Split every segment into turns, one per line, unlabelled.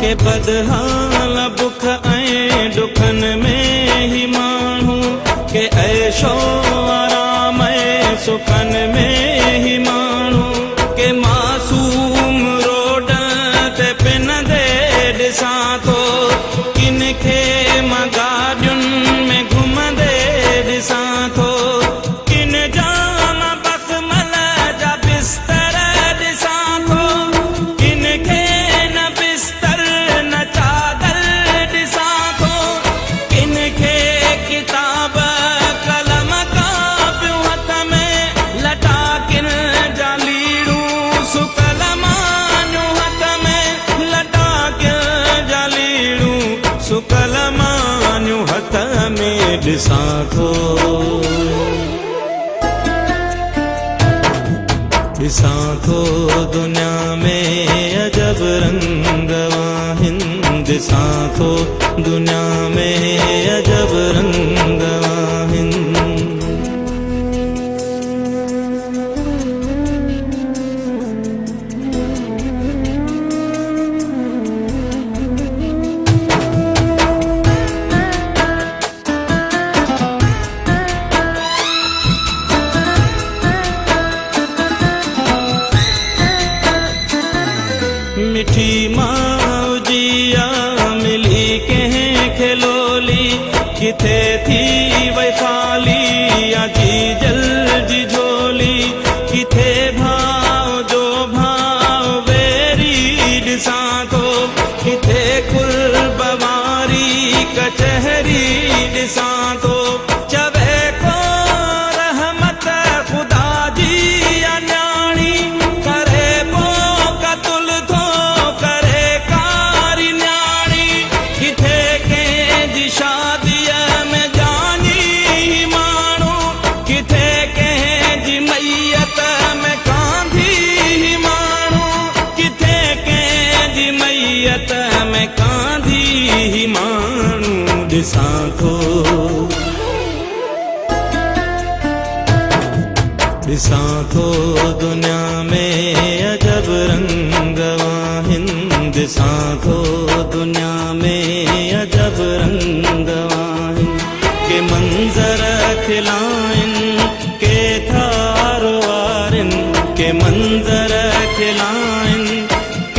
के बदहाल बुख ऐं दुखन में ही माण्हू के ऐशो आराम ऐं सुखन में ही माण्हू के मासूम रोड ते पिनंदे ॾिसां थो किन खे मां गाॾियुनि में घुमंदे ॾिसां थो किन जा मां बख़मल जा बिस्तर ॾिसां थो किन खे न बिस्तर न चादर ॾिसां थो किन खे किताब कलम कापियूं हथ में लटा किन जा लीड़ूं सुकल मानियूं हथ में लटा किन जा लीड़ूं सुकल मानियूं हथ में ॾिसां थो ॾिसां थो दुनिया में अजब रंग आहिनि ॾिसां थो दुनिया में अजब रंग आहिनि मिठी माउजिया मिली कंहिंखे लोली किथे थी वई ख़ाली या जी जल जी झोली किथे भाव जो भाव वेरी ॾिसां थो किथे कुर्ब वारी कचहरी ॾिसां थो चवे को रहमत ख़ुदा जी अञाणी करे पोइ क़तल थो करे कारी न्याणी किथे कंहिंजी शादीअ में जानी माण्हू किथे कंहिंजी मैयत में कांधी माण्हू किथे कंहिंजी मैयत में कांधी माण्हू ॾिसां थो ॾिसां थो दुनिया में अजब रंग आहिनि ॾिसां थो दुनिया में अजब रंग आहिनि के मंज़र खिलाइनि के थार वारिनि के मंज़र खिलाइनि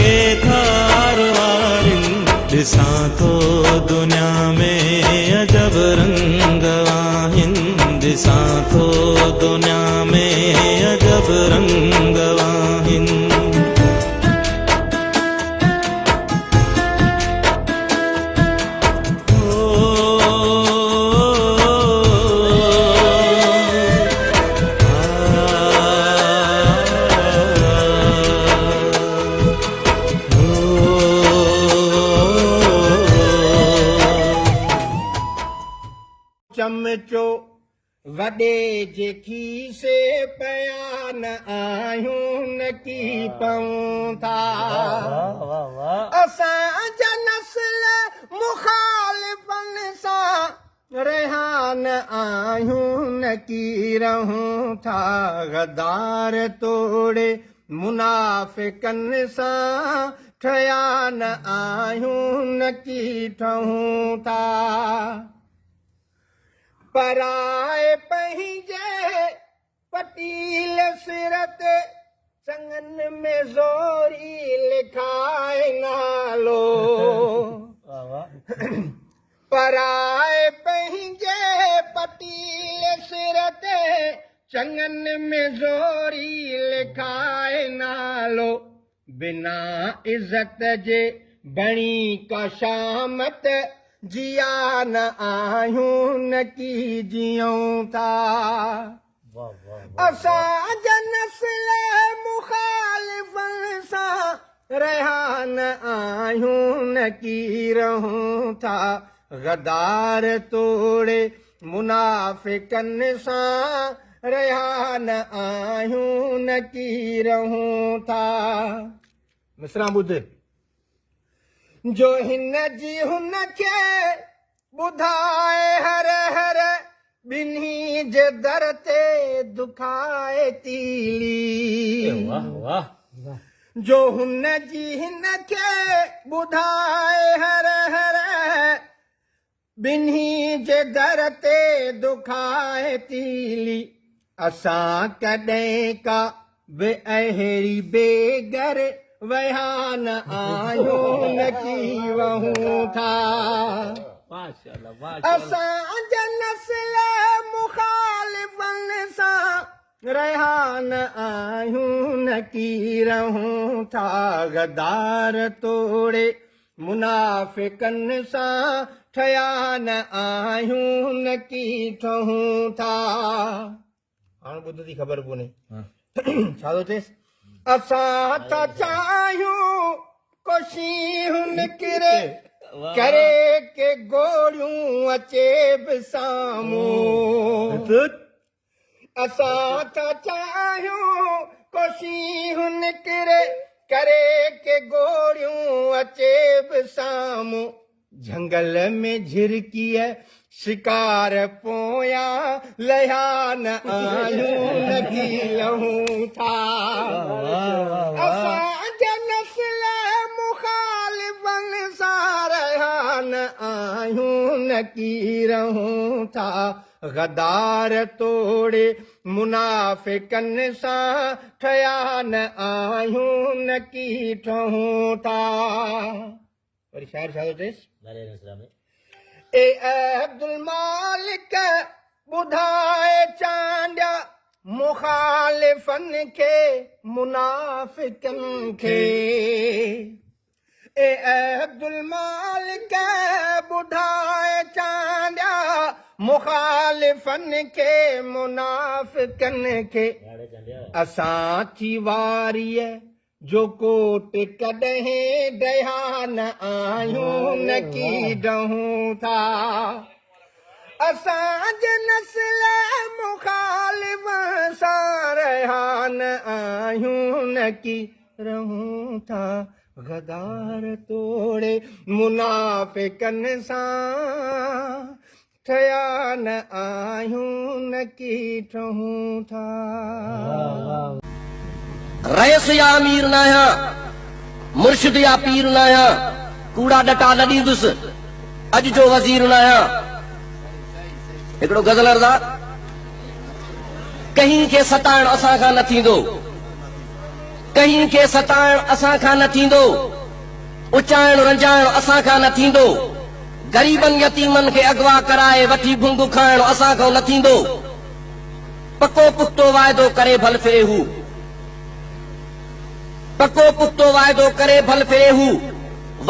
के थार वारिनि ॾिसां थो दुनिया में अजब रंग आहिनि ॾिसां थो दुनिया में अजब रंग आहिनि
चमचो वॾे जे खीसे पिया न आहियूं न की पऊं था असांजा नस्ल मुखालिफ़नि सां रेहान आहियूं न की रहूं था गदार तोड़े मुनाफ़िक़नि सां ठहिया न आहियूं न की ठहूं था पराए पंहिंजे पटील सिरत चङनि में ज़ोरी लिखाए नालो पराए पंहिंजे पटील सिरत चङनि में ज़ोरी लिखाए नालो बिना इज़त जे बणी का शामत जिया न आहियूं न की जियूं था असांजा नस्ल मुखालिफ़नि सां रहिया न आहियूं न की रहूं था गदार तोड़े मुनाफ़िक़नि सां रहिया न आहियूं न की रहूं था मिसरा ॿुध जो हिन जी हुन खे ॿुधाए हर हर ॿिन्ही जे दर ते दुखाए तीली जो हुन जी हिन खे ॿुधाए हर हर ॿिन्ही जे दर ते दुखाए तीली असां कॾहिं का बि अहिड़ी बेगर वया न आहियूं न की वहूं था असां नस्ल मुखालिफ़नि सां रहिया न आहियूं न की रहूं था गदार तोड़े मुनाफ़िकनि सां ठहिया न आहियूं न की ठहूं था हाणे ॿुध जी ख़बर कोन्हे छा थो चएसि असां था चाहियूं कोशिशूं निकिरे करे के गोरियूं अचे बि साम्हूं असां था चाहियूं कोशिशूं निकिरे करे के गोरियूं अचे बि साम्हूं झंगल में झिरकीअ शिकार पोयां लहिया न आहियूं न की लहूं था असांजा नस्ल मुखालिफ़नि सां रहिया न आहियूं न की रहूं था गदार तोड़े मुनाफ़िकनि सां ठहिया न आहियूं न की ठहूं था वरी शाइर छा थो चएसि ए अब्दुल मालिक ॿुधाए चांडिया मुखालिफ़नि खे मुनाफ़िकनि खे ए अब्दुल मालिक ॿुधाए चांडिया मुखालिफ़नि खे मुनाफ़िकनि खे असां थी वारीअ जो कोट कॾहिं डया न आहियूं न की डहूं था असांजे नस्ल मुखालिफ़ सां रहिया न आहियूं न की रहूं था गदार तोड़े मुनाफ़िकनि सां ठहिया न आहियूं न की ठहूं था
रईस या अमीर न आहियां मुर्शिद या पीर न आहियां कूड़ा डटा न ॾींदुसि अॼु जो वज़ीर न आहियां हिकिड़ो गज़ल अर्ज़ा कहीं खे सताइण असां खां न थींदो कहीं खे सताइण असां खां न थींदो उचाइण रंजाइण असां खां न थींदो ग़रीबनि यतीमनि खे अगवा कराए वठी भुंग खाइण असां खां न थींदो पको पुख्तो वाइदो करे भल फिरे हू पको पुख्तो वाइदो करे भल फिरे हू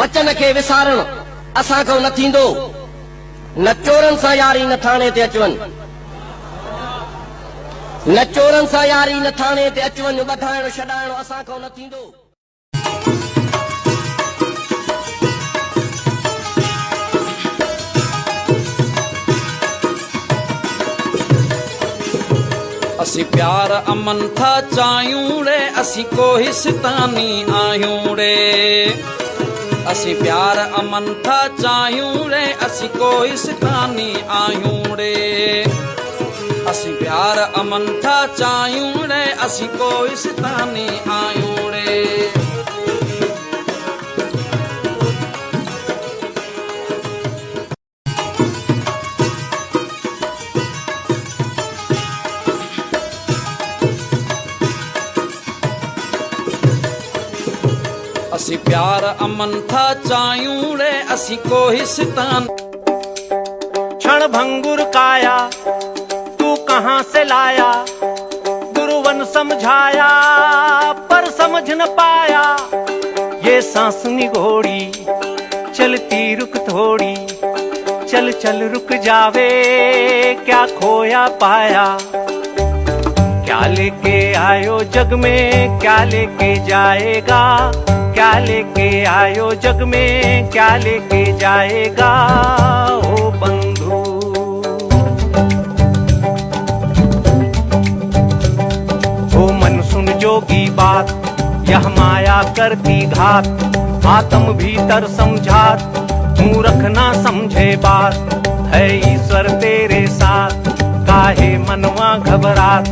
वचन खे विसारण असां खां न थींदो न चोरनि सां यारी न थाणे ते अचवनि न चोरनि सां यारी न थाणे ते अचवनि ॿधाइण छॾाइण असां खां न थींदो
असी प्यार अमन था चाहियूं रे असी कोहिस्तानी आहियूं रे असी प्यार अमन था चाहियूं रे असी कोहिस्तानी आहियूं रे असी प्यार अमन था चाहियूं रे असी कोहिस्तानी आहियूं रे असी प्यार अमन था चाहियूं रे असी कोहिस्तान
क्षण भंगुर काया तू कहाँ से लाया गुरुवन समझाया पर समझ न पाया ये सांस निगोड़ी चलती रुक थोड़ी चल चल रुक जावे क्या खोया पाया क्या लेके आयो जग में क्या लेके जाएगा क्या लेके आयो जग में क्या लेके जाएगा ओ बंधु ओ मन सुन जोगी बात यह माया करती घात आत्म भीतर समझात मूर्ख ना समझे बात है ईश्वर तेरे साथ काहे मनवा घबरात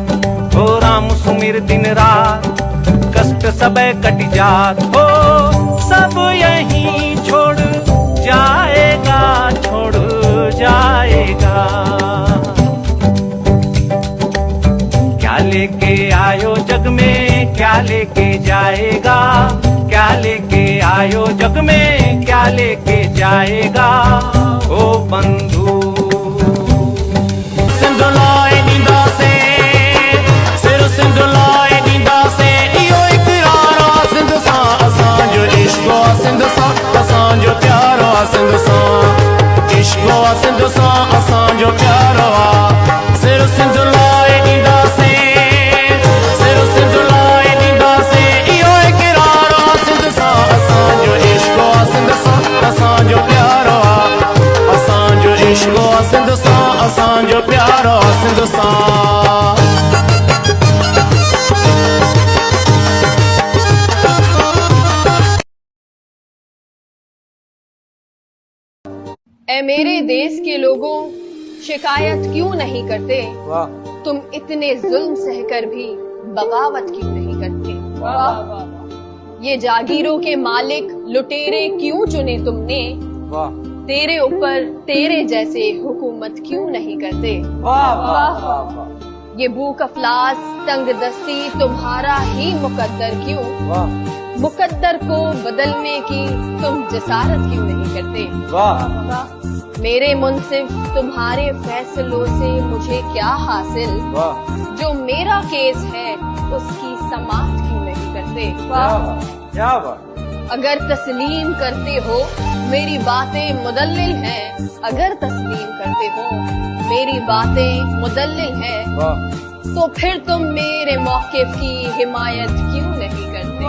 हो राम सुमिर दिन रात कष्ट सब कट जात हो, सब यहीं छोड़ जाएगा, छोड़ जाएगा। क्या लेके आयो जग में, क्या लेके जाएगा, क्या लेके आयो जग में, क्या लेके जाएगा ओ बंधु।
सिंधुलाए नींदा से सिर सिंधुलाए नींदा से इहो इकरार आ सिंध सां असांजो इश्क आ सिंध सां असांजो प्यार आ सिंध सां इश्क आ सिंध सां असांजो प्यार आ। सिर सिंधुलाए नींदा से सिर सिंधुलाए नींदा से इहो इकरार आ सिंध सां असांजो इश्क आ सिंध सां असांजो प्यार आ असांजो इश्क आ सिंध सां असांजो प्यार आ सिंध सां।
ऐ मेरे देश के लोगों, शिकायत क्यों नहीं करते? तुम इतने जुल्म सहकर भी बगावत क्यों नहीं करते? ये जागीरों के मालिक लुटेरे क्यों चुने तुमने? तेरे ऊपर तेरे जैसे हुकूमत क्यों नहीं करते? ये भूख अफलास तंग दस्ती तुम्हारा ही मुकद्दर क्यों? मुकद्दर को बदलने की तुम जसारत क्यों नहीं करते? मेरे मुंसिफ तुम्हारे फैसलों से मुझे क्या हासिल? जो मेरा केस है उसकी समाअत क्यों नहीं करते? अगर तस्लीम करते हो मेरी बातें मुदल्लिल हैं, अगर तस्लीम करते हो मेरी बातें मुदल्लिल हैं, तो फिर तुम मेरे मौक़िफ़ की हिमायत क्यों नहीं करते?